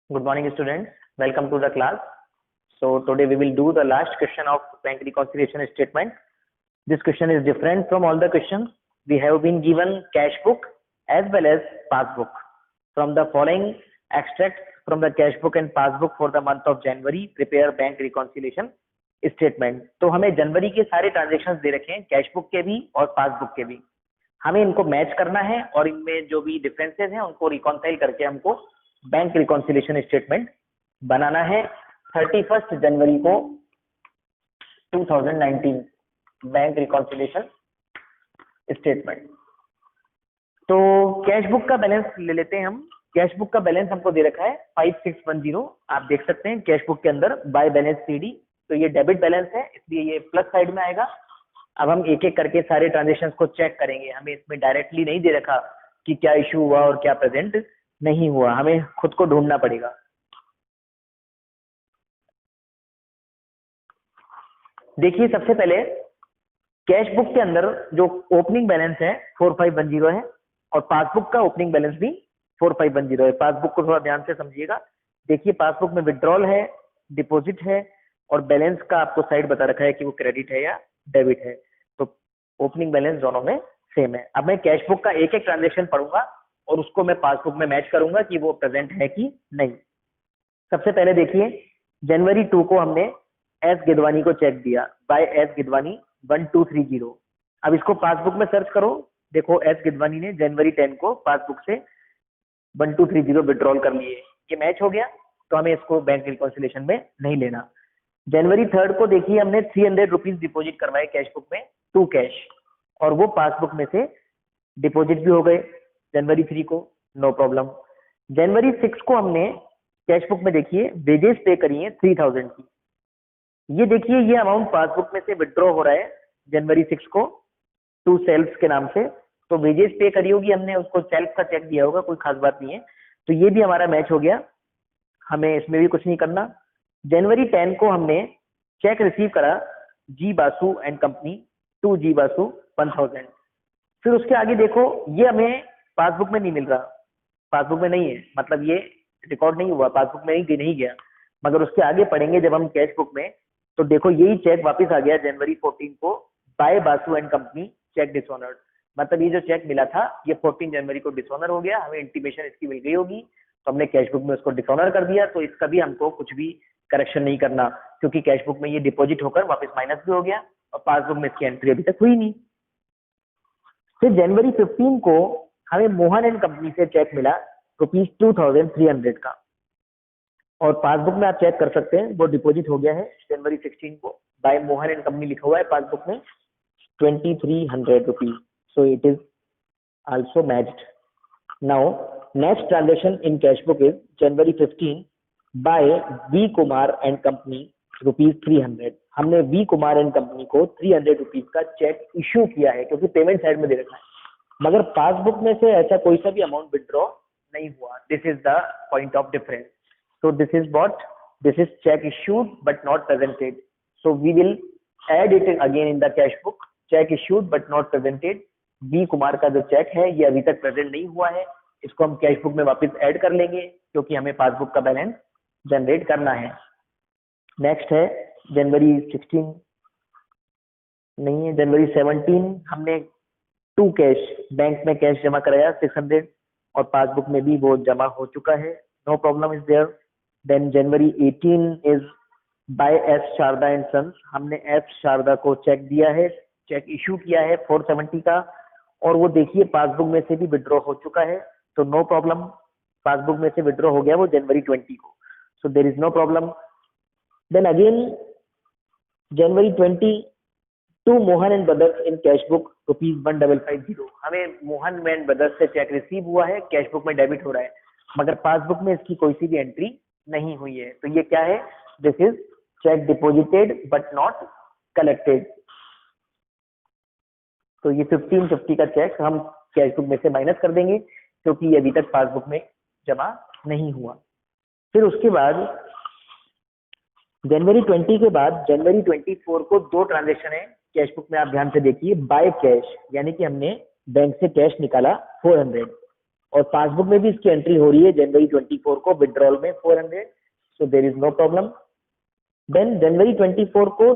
Good morning, students. Welcome to the class. So today we will do the last question of bank reconciliation statement. This question is different from all the questions. We have been given cash book as well as passbook. From the following extracts from the cash book and passbook for the month of January, prepare bank reconciliation statement. तो हमें जनवरी के सारे transactions दे रखे हैं, cash book के भी और passbook के भी. हमें इनको मैच करना है और इनमें जो भी डिफरेंसेस हैं उनको रिकॉन्साइल करके हमको बैंक रिकॉन्सिलेशन स्टेटमेंट बनाना है 31 जनवरी को 2019 बैंक रिकॉन्सिलेशन स्टेटमेंट. तो कैश बुक का बैलेंस ले लेते हैं हम. कैश बुक का बैलेंस हमको दे रखा है 5610. आप देख सकते हैं कैश बुक के अंदर बाय बैलेंस सीडी. तो ये डेबिट बैलेंस है इसलिए ये प्लस साइड में आएगा. अब हम एक एक करके सारे ट्रांजेक्शन्स को चेक करेंगे. हमें इसमें डायरेक्टली नहीं दे रखा कि क्या इशू हुआ और क्या प्रेजेंट नहीं हुआ, हमें खुद को ढूंढना पड़ेगा. देखिए सबसे पहले कैश बुक के अंदर जो ओपनिंग बैलेंस है 4510 है और पासबुक का ओपनिंग बैलेंस भी 4510 है. पासबुक को थोड़ा ध्यान से समझिएगा. देखिए पासबुक में विड्रॉल है, डिपॉजिट है और बैलेंस का आपको साइड बता रखा है कि वो क्रेडिट है या डेबिट है. तो ओपनिंग बैलेंस दोनों में सेम है. अब मैं कैश बुक का एक एक ट्रांजेक्शन पढ़ूंगा और उसको मैं पासबुक में मैच करूंगा कि वो प्रेजेंट है कि नहीं. सबसे पहले देखिए जनवरी 2 को हमने एस गिदवानी को चेक दिया बाय एस गिदवानी 1230. अब इसको पासबुक में सर्च करो. देखो एस गिदवानी ने जनवरी 10 को पासबुक से 1230 विड्रॉल कर लिए. ये मैच हो गया तो हमें इसको बैंक रिकॉन्सिलेशन में नहीं लेना. जनवरी 3 को देखिए हमने 300 रुपीज डिपोजिट करवाए कैश बुक में टू कैश और वो पासबुक में से डिपॉजिट भी हो गए जनवरी 3 को, नो प्रॉब्लम. जनवरी 6 को हमने कैश बुक में देखिए वेजेस पे करी है 3000 की. ये देखिए ये अमाउंट पासबुक में से विड्रॉ हो रहा है जनवरी 6 को टू सेल्फ के नाम से. तो वेजेस पे करी होगी हमने, उसको सेल्फ का चेक दिया होगा, कोई खास बात नहीं है. तो ये भी हमारा मैच हो गया, हमें इसमें भी कुछ नहीं करना. जनवरी 10 को हमने चेक रिसीव करा जी बासु एंड कंपनी टू जी बासु 1000. फिर उसके आगे देखो ये हमें पासबुक में नहीं मिल रहा, पासबुक में नहीं है, मतलब ये रिकॉर्ड नहीं हुआ, पासबुक में नहीं गया. मगर उसके आगे पढ़ेंगे जब हम कैश बुक में तो देखो यही चेक वापस आ गया जनवरी 14 को by Basu and company cheque dishonoured. मतलब ये जो चेक मिला था ये 14 जनवरी को डिसऑनर हो गया. हमें इंटीमेशन इसकी मिल गई होगी तो हमने कैश बुक में उसको डिसऑनर कर दिया. तो इसका भी हमको कुछ भी करेक्शन नहीं करना क्योंकि कैश बुक में ये डिपॉजिट होकर वापस माइनस भी हो गया और पासबुक में इसकी एंट्री अभी तक हुई नहीं. फिर जनवरी 15 को हमें मोहन एंड कंपनी से चेक मिला ₹2300 का और पासबुक में आप चेक कर सकते हैं वो डिपॉजिट हो गया है जनवरी 16 को बाय मोहन एंड कंपनी लिखा हुआ है पासबुक में ₹2300. So it is also matched. Now next transaction in cash book is January 15 by V Kumar and company ₹300. हमने वी कुमार एंड कंपनी को 300 रुपीज का चेक इश्यू किया है क्योंकि पेमेंट साइड में दे रखा है, मगर पासबुक में से ऐसा कोई सा भी अमाउंट विड्रॉ नहीं हुआ. This is the point of difference. So this is what, this is cheque issued but not presented. So we will add it again in the cash book. Cheque issued but not presented. V Kumar का जो check है ये अभी तक present नहीं हुआ है, इसको हम कैश बुक में वापस ऐड कर लेंगे क्योंकि हमें पासबुक का बैलेंस जनरेट करना है. नेक्स्ट है जनवरी 16 नहीं है, जनवरी 17 हमने टू कैश बैंक में कैश जमा कराया 600 और पासबुक में भी वो जमा हो चुका है, no problem is there. Then January 18 is by S Sharda and sons. हमने एस शारदा को चेक दिया है, चेक इशू किया है 470 का और वो देखिए पासबुक में से भी विड्रॉ हो चुका है. तो नो प्रॉब्लम, पासबुक में से विड्रॉ हो गया वो जनवरी 20 को. So there is no problem. Then again January 20 to Mohan and Brothers in cash book ₹1550. हमें मोहन एंड ब्रदर्स से चेक रिसीव हुआ है, कैश बुक में डेबिट हो रहा है, मगर पासबुक में इसकी कोई सी भी एंट्री नहीं हुई है. तो ये क्या है, this is check deposited but not collected. तो ये 1550 का चेक हम कैश बुक में से माइनस कर देंगे क्योंकि ये अभी तक पासबुक में जमा नहीं हुआ. फिर उसके बाद जनवरी 20 के बाद जनवरी 24 को दो ट्रांजेक्शन है कैश बुक में, आप ध्यान से देखिए. बाय कैश यानी कि हमने बैंक से कैश निकाला 400 और पासबुक में भी इसकी एंट्री हो रही है जनवरी 24 को विड्रॉल में 400, so there is no problem. Then जनवरी 24 को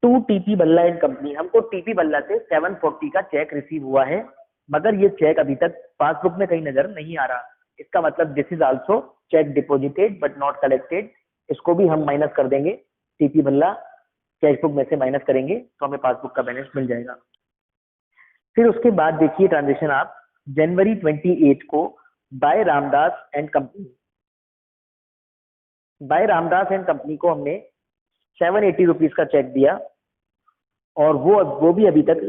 to TP Balla and company, हमको टीपी बल्ला से 740 का चेक रिसीव हुआ है, मगर ये चेक अभी तक पासबुक में कहीं नजर नहीं आ रहा। इसका मतलब this is also check deposited but not collected. इसको भी हम माइनस कर देंगे, टीपी बल्ला कैश बुक में से माइनस करेंगे तो हमें पासबुक का बैलेंस मिल जाएगा। फिर उसके बाद देखिए ट्रांजेक्शन आप जनवरी 28 को by Ramdas and company, by Ramdas and company को हमने 780 रुपीज का चेक दिया और वो भी अभी तक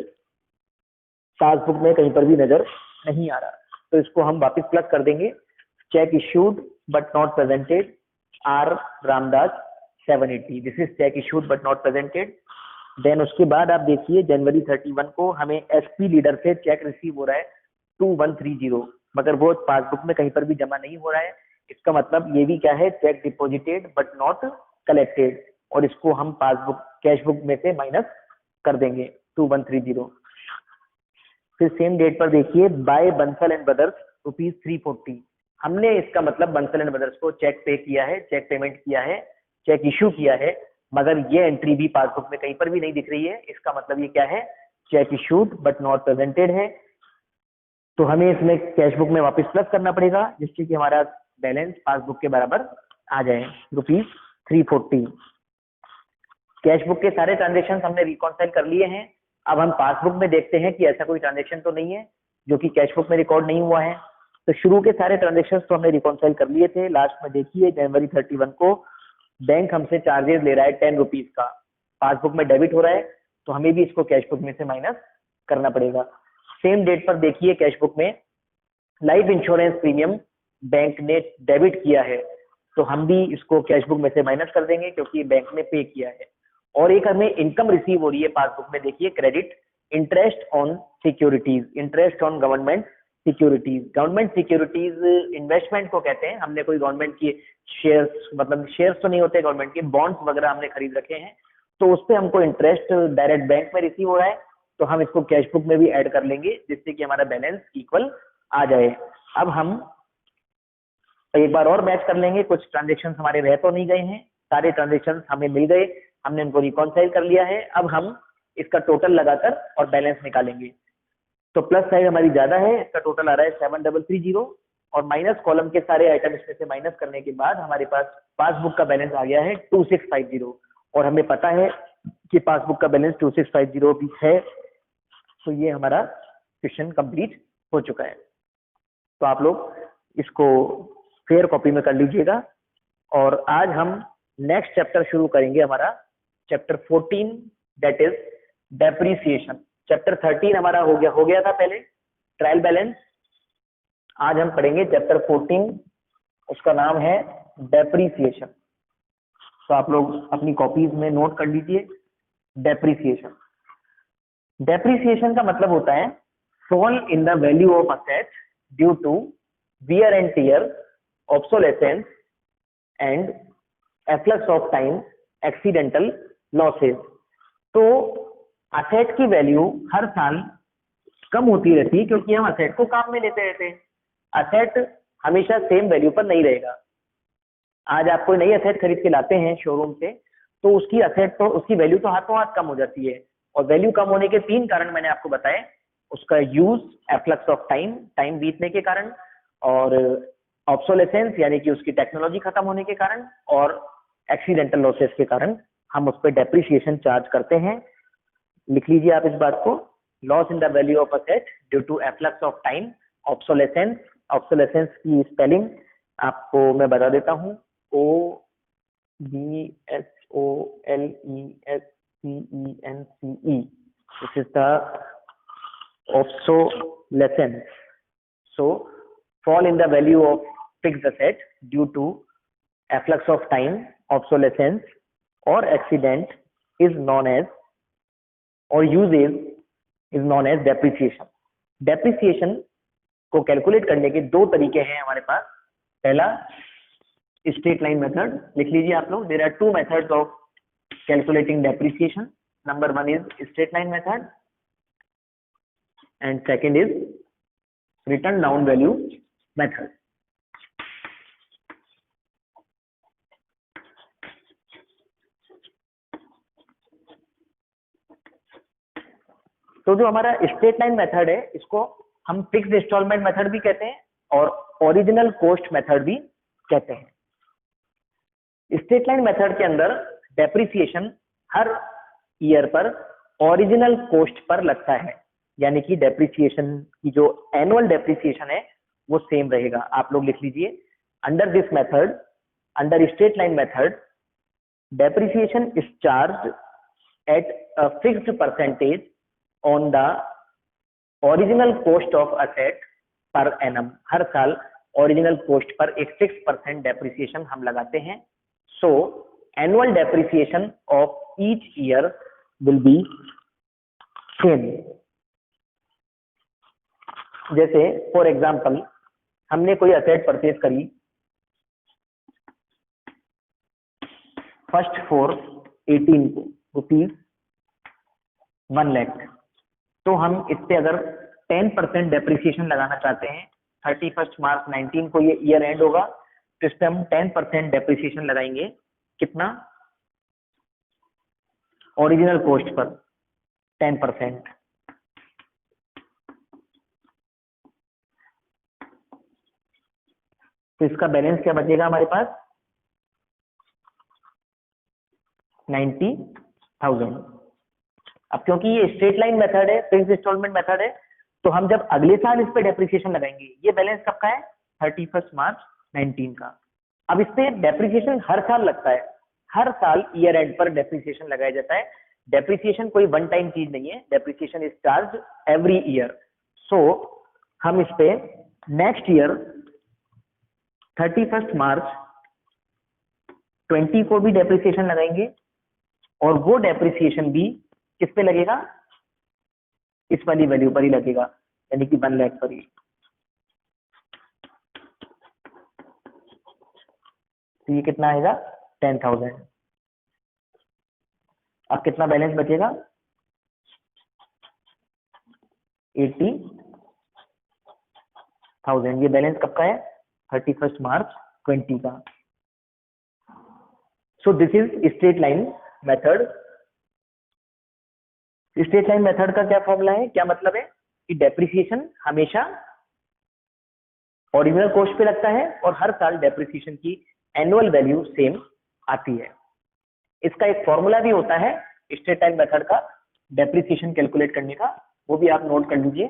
पासबुक में कहीं पर भी नजर नहीं आ रहा, तो इसको हम वापस प्लस कर देंगे। Cheque issued but not presented R Ramdas 780, this is cheque issued but not presented. Then उसके बाद आप देखिए जनवरी 31 को हमें एसपी लीडर से चेक रिसीव हो रहा है 2130, मगर वो पासबुक में कहीं पर भी जमा नहीं हो रहा है। इसका मतलब ये भी क्या है, check deposited but not collected, और इसको हम पासबुक कैश बुक में से माइनस कर देंगे 2130। फिर सेम डेट पर देखिए बाय बंसल एंड ब्रदर्स ₹340, हमने इसका मतलब बंसल एंड ब्रदर्स को चेक पे किया है, चेक पेमेंट किया है, चेक इश्यू किया है, मगर ये एंट्री भी पासबुक में कहीं पर भी नहीं दिख रही है। इसका मतलब ये क्या है, check issued but not presented है, तो हमें इसमें कैश बुक में वापस प्लस करना पड़ेगा जिससे कि हमारा बैलेंस पासबुक के बराबर आ जाए ₹340। कैश बुक के सारे ट्रांजेक्शन हमने रिकॉन्साइल कर लिए हैं। अब हम पासबुक में देखते हैं कि ऐसा कोई ट्रांजेक्शन तो नहीं है जो कि कैश बुक में रिकॉर्ड नहीं हुआ है। तो शुरू के सारे ट्रांजेक्शन तो हमने रिकॉन्साइल कर लिए थे। लास्ट में देखिए जनवरी 31 को बैंक हमसे चार्जेस ले रहा है 10 रुपीज का, पासबुक में डेबिट हो रहा है, तो हमें भी इसको कैश बुक में से माइनस करना पड़ेगा। सेम डेट पर देखिए कैश बुक में लाइफ इंश्योरेंस प्रीमियम बैंक ने डेबिट किया है, तो हम भी इसको कैश बुक में से माइनस कर देंगे क्योंकि बैंक ने पे किया है। और एक हमें इनकम रिसीव हो रही है पासबुक में, देखिए credit interest on securities, interest on government securities. Government securities investment को कहते हैं। हमने कोई गवर्नमेंट की शेयर्स, मतलब शेयर्स तो नहीं होते गवर्नमेंट के, बॉन्ड्स वगैरह हमने खरीद रखे हैं, तो उस पर हमको इंटरेस्ट डायरेक्ट बैंक में रिसीव हो रहा है, तो हम इसको कैश बुक में भी ऐड कर लेंगे जिससे कि हमारा बैलेंस इक्वल आ जाए। अब हम एक बार और मैच कर लेंगे, कुछ ट्रांजेक्शन हमारे रह तो नहीं गए हैं, सारे ट्रांजेक्शन हमें मिल गए, हमने उनको रिकॉन्साइल कर लिया है। अब हम इसका टोटल लगाकर और बैलेंस निकालेंगे। तो प्लस साइड हमारी ज्यादा है, इसका टोटल आ रहा है 7330, और माइनस कॉलम के सारे आइटम इसमें से माइनस करने के बाद हमारे पास पासबुक का बैलेंस आ गया है 2650, और हमें पता है कि पासबुक का बैलेंस 2650 भी है। तो ये हमारा क्वेश्चन कंप्लीट हो चुका है। तो आप लोग इसको फेयर कॉपी में कर लीजिएगा। और आज हम नेक्स्ट चैप्टर शुरू करेंगे, हमारा chapter 14, that is depreciation. Chapter 13 हमारा हो गया था पहले, ट्रायल बैलेंस। आज हम पढ़ेंगे चैप्टर 14, उसका नाम है डेप्रीसिएशन। तो आप लोग अपनी कॉपीज में नोट कर लीजिए डेप्रीसिएशन। डेप्रीसिएशन का मतलब होता है fall in the value of asset due to wear and tear, obsolescence and efflux of time, accidental losses. तो असेट की वैल्यू हर साल कम होती रहती है क्योंकि हम असेट को काम में लेते रहते हैं। असेट हमेशा सेम वैल्यू पर नहीं रहेगा। आज आप कोई नई असेट खरीद के लाते हैं शोरूम से, तो उसकी असेट तो उसकी वैल्यू तो हाथों हाथ कम हो जाती है, और वैल्यू कम होने के 3 कारण मैंने आपको बताए। उसका use, efflux of time, time बीतने के कारण, और ऑब्सोलेसेंस यानी कि उसकी टेक्नोलॉजी खत्म होने के कारण, और एक्सीडेंटल लॉसेस के कारण हम उस पर डेप्रिसिएशन चार्ज करते हैं। लिख लीजिए आप इस बात को, loss in the value of asset due to efflux of time, obsolescence. Obsolescence की स्पेलिंग आपको मैं बता देता हूँ, OBSOLESCENCE, this is the obsolescence. So fall in the value of fixed asset due to afflux of time, obsolescence or accident is known as, or usage is known as depreciation. Depreciation को calculate करने के 2 तरीके हैं हमारे पास। पहला straight line method, लिख लीजिए आप लोग। There are 2 methods of calculating depreciation. Number 1 is straight line method and second is written down value method. तो जो हमारा स्ट्रेट लाइन मेथड है इसको हम फिक्स्ड इंस्टॉलमेंट मेथड भी कहते हैं और ओरिजिनल कॉस्ट मेथड भी कहते हैं। स्ट्रेट लाइन मेथड के अंदर डेप्रिसिएशन हर ईयर पर ओरिजिनल कॉस्ट पर लगता है, यानी कि डेप्रिसिएशन की जो एनुअल डेप्रिसिएशन है वो सेम रहेगा। आप लोग लिख लीजिए, under this method, under straight line method, depreciation is charge at a fixed percentage on the original cost of asset per annum. हर साल ओरिजिनल कॉस्ट पर एक 6% डेप्रिसिएशन हम लगाते हैं। सो annual depreciation of each year will be same. जैसे for example हमने कोई asset purchase करी फर्स्ट फॉर 18 को ₹1 लाख, तो हम इस पे अगर 10% डेप्रिसिएशन लगाना चाहते हैं, 31 मार्च 19 को ये ईयर एंड होगा, तो इस पे हम 10% डेप्रिसिएशन लगाएंगे। कितना? Original cost per 10%। तो इसका बैलेंस क्या बचेगा हमारे पास? 90,000। अब क्योंकि ये स्ट्रेट लाइन मेथड है, फिक्स्ड इंस्टॉलमेंट मेथड है, तो हम जब अगले साल इस पे डेप्रिसिएशन लगाएंगे, ये बैलेंस कब का है? 31 मार्च 19 का। अब इस पे डेप्रिसिएशन हर साल लगता है, हर साल ईयर एंड पर डेप्रिसिएशन लगाया जाता है। डेप्रिसिएशन कोई वन टाइम चीज नहीं है, depreciation is charge every year. So हम इस पे नेक्स्ट ईयर 31 मार्च 20 को भी डेप्रिसिएशन लगाएंगे, और वो डेप्रिसिएशन भी किस पे लगेगा? इस वाली वैल्यू पर ही लगेगा, यानी कि 1 लाख पर ही। तो ये कितना आएगा? 10,000। अब कितना बैलेंस बचेगा? 80,000। ये बैलेंस कब का है? 31 मार्च 20 का। सो this is straight line method. Straight line method का क्या फॉर्मूला है, क्या मतलब है कि डेप्रिसिएशन हमेशा ओरिजिनल कॉस्ट पे लगता है और हर साल डेप्रिसिएशन की एनुअल वैल्यू सेम आती है। इसका एक फॉर्मूला भी होता है स्ट्रेट लाइन मेथड का डेप्रिसिएशन कैलकुलेट करने का, वो भी आप नोट कर लीजिए।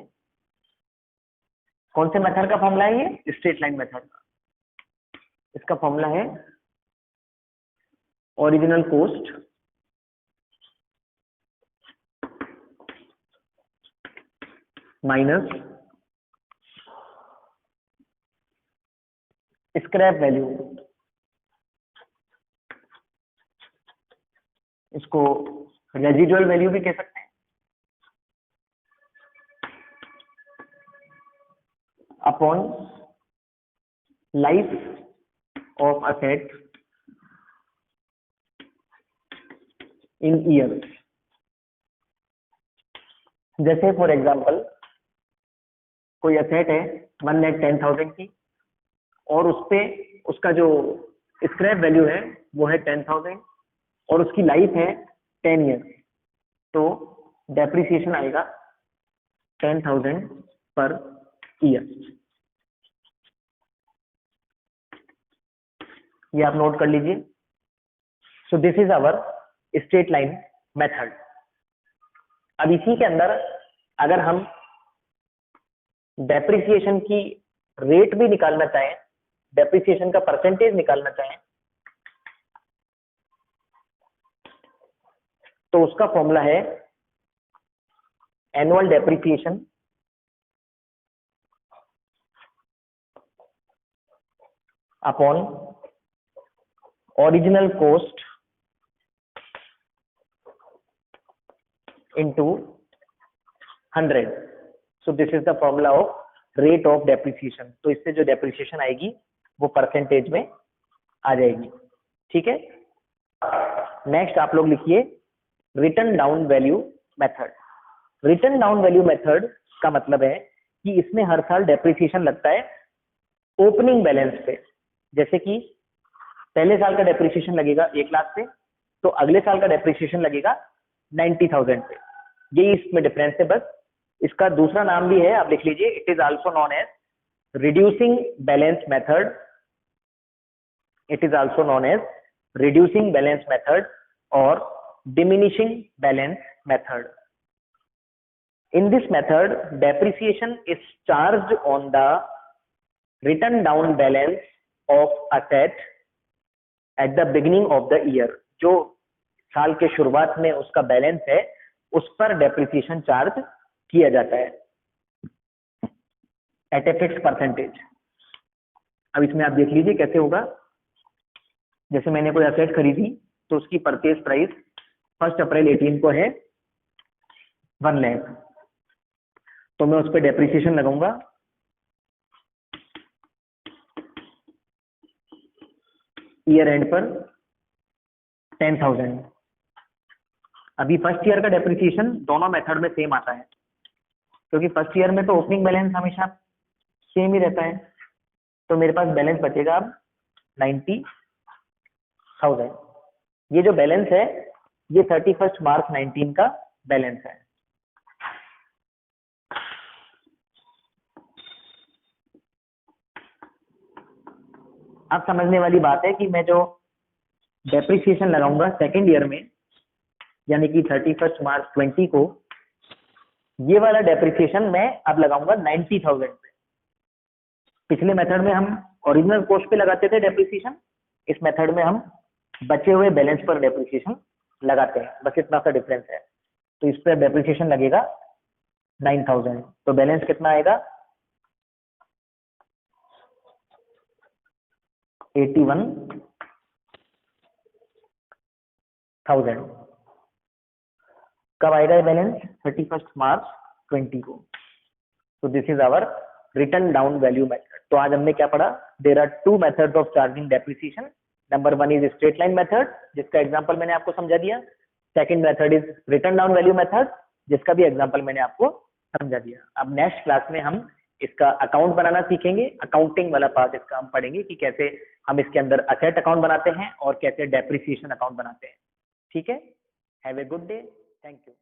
कौन से मेथड का फॉर्मूला है ये? स्ट्रेट लाइन मेथड का। इसका फॉर्मूला है original cost minus scrap value. इसको रेजिडुअल वैल्यू भी कह सकते हैं, upon life of asset in year. जैसे फॉर एग्जांपल कोई असेट है 1,10,000 की, और उस पे उसका जो स्क्रैप वैल्यू है वो है 10,000, और उसकी लाइफ है 10 ईयर, तो डेप्रिसिएशन आएगा 10,000 पर ईयर। ये आप नोट कर लीजिए। सो this is hour straight line method. अब इसी के अंदर अगर हम डेप्रिसिएशन की रेट भी निकालना चाहें, डेप्रिसिएशन का परसेंटेज निकालना चाहें, तो उसका फॉर्मूला है annual depreciation upon original cost into 100। So this is the formula of rate of depreciation. तो इससे जो डेप्रिसिएशन आएगी वो परसेंटेज में आ जाएगी। ठीक है, नेक्स्ट आप लोग लिखिए return down value method. Return down value method का मतलब है कि इसमें हर साल डेप्रिसिएशन लगता है ओपनिंग बैलेंस पे, जैसे कि पहले साल का डेप्रिसिएशन लगेगा 1 लाख पे, तो अगले साल का डेप्रिसिएशन लगेगा 90,000 पे। यही इसमें डिफरेंस है बस। इसका दूसरा नाम भी है, आप लिख लीजिए, it is also known as reducing balance method. It is also known as reducing balance method और diminishing balance method. In this method, depreciation is charged on the written down balance of asset at the beginning of the year। जो साल के शुरुआत में उसका balance है उस पर डेप्रिसिएशन चार्ज किया जाता है एट ए फिक्स परसेंटेज। अब इसमें आप देख लीजिए कैसे होगा। जैसे मैंने कोई असेट खरीदी तो उसकी परचेज प्राइस 1 अप्रैल 18 को है 1 लाख, तो मैं उस पर डेप्रिसिएशन लगाऊंगा ईयर एंड पर 10,000। अभी फर्स्ट ईयर का डेप्रिसिएशन दोनों मेथड में सेम आता है, क्योंकि फर्स्ट ईयर में तो ओपनिंग बैलेंस हमेशा सेम ही रहता है, तो मेरे पास बैलेंस बचेगा अब 90,000। ये जो बैलेंस है ये 31 मार्च 19 का बैलेंस है। अब समझने वाली बात है कि मैं जो डेप्रिसिएशन लगाऊंगा सेकेंड ईयर में, यानी कि 31 मार्च 20 को, ये वाला डेप्रिसिएशन मैं अब लगाऊंगा 90,000 पे। पिछले मेथड में हम ओरिजिनल कॉस्ट पे लगाते थे डेप्रिसिएशन, इस मेथड में हम बचे हुए बैलेंस पर डेप्रिसिएशन लगाते हैं, बस इतना सा डिफरेंस है। तो इस पर डेप्रिसिएशन लगेगा 9,000, तो बैलेंस कितना आएगा 81,000। कब आएगा ये बैलेंस 31 मार्च 20 को। तो this is our written down value method. तो आज हमने क्या पढ़ा, there are 2 methods of charging depreciation. Number 1 is straight line method, जिसका एग्जांपल मैंने आपको समझा दिया। Second method is written down value method, जिसका भी एग्जांपल मैंने आपको समझा दिया। अब नेक्स्ट क्लास में हम इसका अकाउंट बनाना सीखेंगे, अकाउंटिंग वाला पार्ट इसका हम पढ़ेंगे कि कैसे हम इसके अंदर असेट अकाउंट बनाते हैं और कैसे डेप्रिसिएशन अकाउंट बनाते हैं। ठीक है, have a good day, thank you.